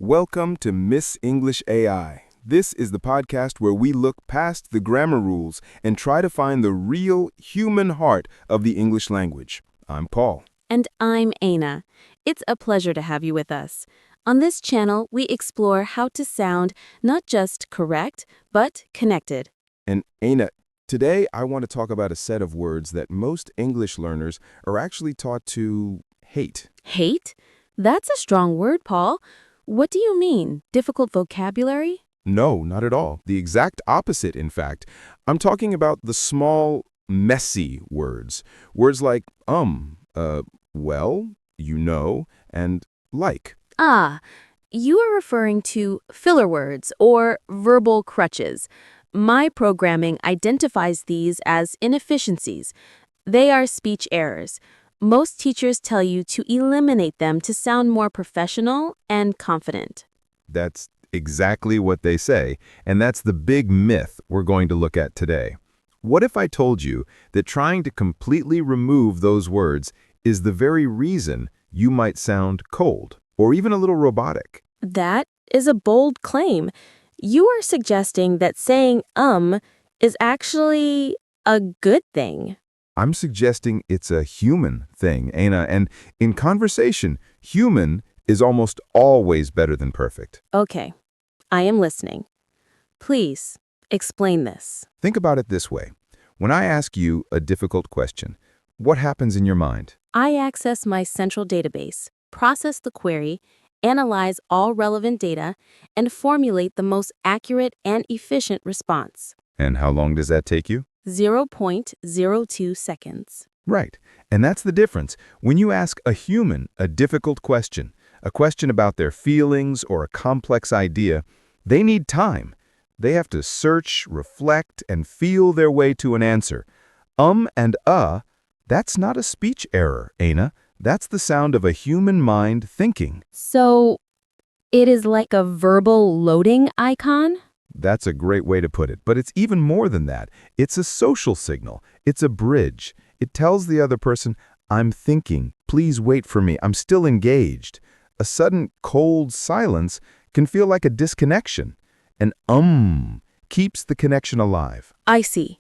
Welcome to Miss English AI. This is the podcast where we look past the grammar rules and try to find the real human heart of the English language. I'm Paul. And I'm Ena. It's a pleasure to have you with us. On this channel, we explore how to sound not just correct, but connected. And Ena, today I want to talk about a set of words that most English learners are actually taught to hate. Hate? That's a strong word, Paul. What do you mean? Difficult vocabulary? No, not at all. The exact opposite, in fact. I'm talking about the small, messy words. Words like well, you know, and like. Ah, you are referring to filler words or verbal crutches. My programming identifies these as inefficiencies. They are speech errors. Most teachers tell you to eliminate them to sound more professional and confident. That's exactly what they say, and that's the big myth we're going to look at today. What if I told you that trying to completely remove those words is the very reason you might sound cold or even a little robotic? That is a bold claim. You are suggesting that saying is actually a good thing. I'm suggesting it's a human thing, Ena, and in conversation, human is almost always better than perfect. Okay, I am listening. Please, explain this. Think about it this way. When I ask you a difficult question, what happens in your mind? I access my central database, process the query, analyze all relevant data, and formulate the most accurate and efficient response. And how long does that take you? 0.02 seconds. Right. And that's the difference. When you ask a human a difficult question, a question about their feelings or a complex idea, they need time. They have to search, reflect, and feel their way to an answer. And that's not a speech error, Ena. That's the sound of a human mind thinking. So, it is like a verbal loading icon? That's a great way to put it, but it's even more than that. It's a social signal. It's a bridge. It tells the other person, I'm thinking, please wait for me, I'm still engaged. A sudden cold silence can feel like a disconnection. And keeps the connection alive. I see.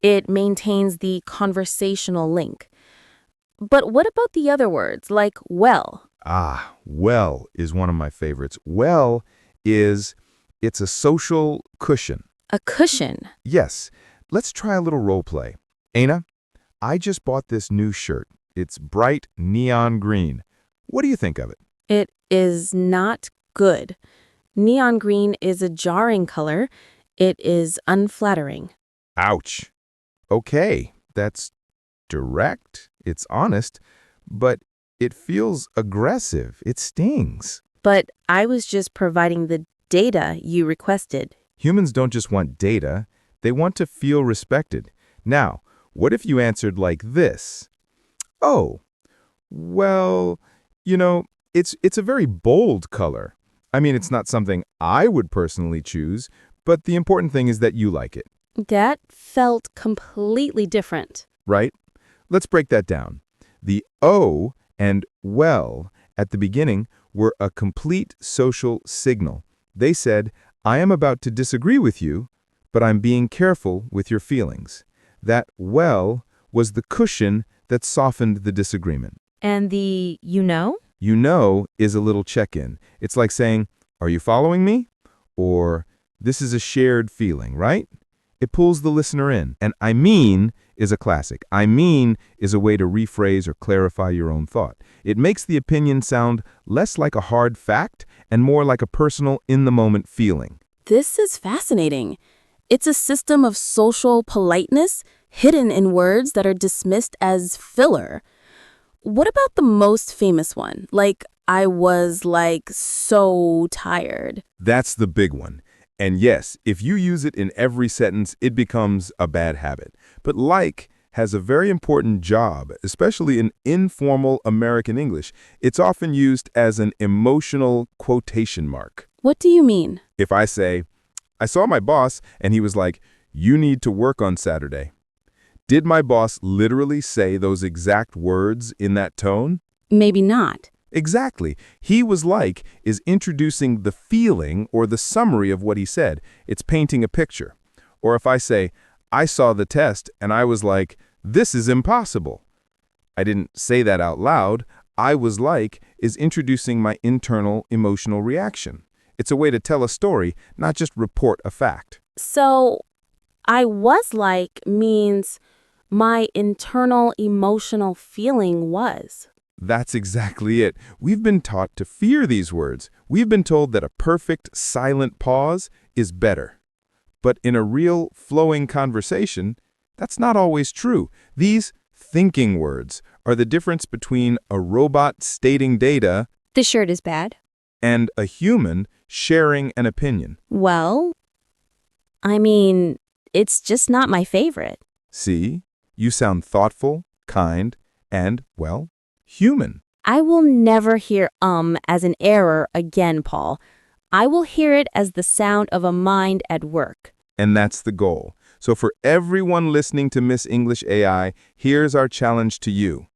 It maintains the conversational link. But what about the other words, like well? Well is one of my favorites. Well it's a social cushion. A cushion? Yes. Let's try a little role play. Ena, I just bought this new shirt. It's bright neon green. What do you think of it? It is not good. Neon green is a jarring color. It is unflattering. Ouch. Okay, that's direct, it's honest, but it feels aggressive. It stings. But I was just providing the data you requested. Humans don't just want data, they want to feel respected. Now, what if you answered like this? Oh, well, it's a very bold color. I mean, it's not something I would personally choose, but the important thing is that you like it. That felt completely different. Right? Let's break that down. The O and well at the beginning were a complete social signal. They said, I am about to disagree with you, but I'm being careful with your feelings. That well was the cushion that softened the disagreement. And the you know? You know is a little check-in. It's like saying, are you following me? Or this is a shared feeling, right? It pulls the listener in. And I mean is a classic. I mean is a way to rephrase or clarify your own thought. It makes the opinion sound less like a hard fact and more like a personal, in-the-moment feeling. This is fascinating. It's a system of social politeness hidden in words that are dismissed as filler. What about the most famous one? Like, I was so tired. That's the big one. And yes, if you use it in every sentence, it becomes a bad habit. But like has a very important job, especially in informal American English. It's often used as an emotional quotation mark. What do you mean? If I say, I saw my boss and he was like, you need to work on Saturday. Did my boss literally say those exact words in that tone? Maybe not. Exactly. He was like is introducing the feeling or the summary of what he said. It's painting a picture. Or if I say, I saw the test and I was like, this is impossible. I didn't say that out loud. I was like is introducing my internal emotional reaction. It's a way to tell a story, not just report a fact. So, I was like means my internal emotional feeling was. That's exactly it. We've been taught to fear these words. We've been told that a perfect, silent pause is better. But in a real, flowing conversation, that's not always true. These thinking words are the difference between a robot stating data The shirt is bad. and a human sharing an opinion. Well, I mean, it's just not my favorite. See? You sound thoughtful, kind, and, well, human. I will never hear as an error again, Paul. I will hear it as the sound of a mind at work. And that's the goal. So for everyone listening to Miss English AI, here's our challenge to you.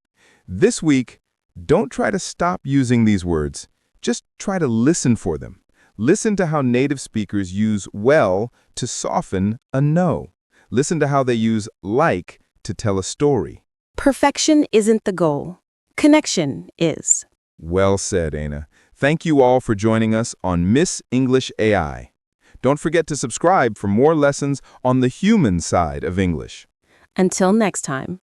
This week, don't try to stop using these words. Just try to listen for them. Listen to how native speakers use well to soften a no. Listen to how they use like to tell a story. Perfection isn't the goal. Connection is. Well said, Ena. Thank you all for joining us on Miss English AI. Don't forget to subscribe for more lessons on the human side of English. Until next time.